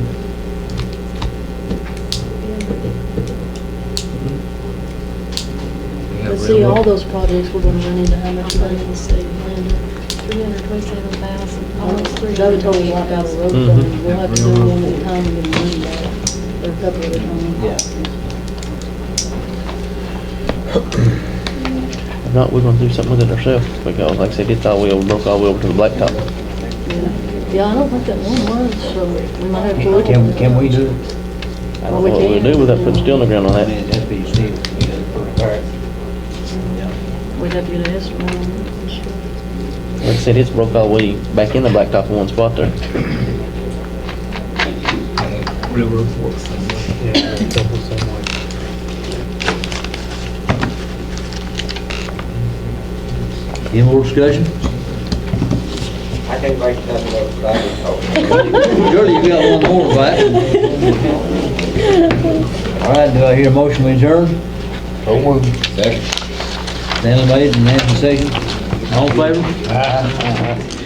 But see, all those projects we're gonna run into how much money Let's see, Linda, 327,000, almost that would totally wipe out a road Mhm. fund. We'll have to do one at a time and get the money back, or a couple at a time. Yeah. If not, we're gonna do something with it ourselves, because like I said, it's all the way over, broke all the way over to the blacktop. Yeah, I don't think that one was, so we might have to look at it. Can we do it? I don't know what we'll do without putting steel in the ground on I that. mean, that'd be steel. We'd have to get an estimate on it. I'm sure. Like I said, it's broke all the way back in the blacktop in one spot there. Railroad forks. Yeah, a couple somewhere. Any more discussion? I can't make nothing else, I can talk. Surely you got one more, right? All right, do I hear a motion to adjourn? So moved. Stanley made and Nancy second. All in favor? Aye.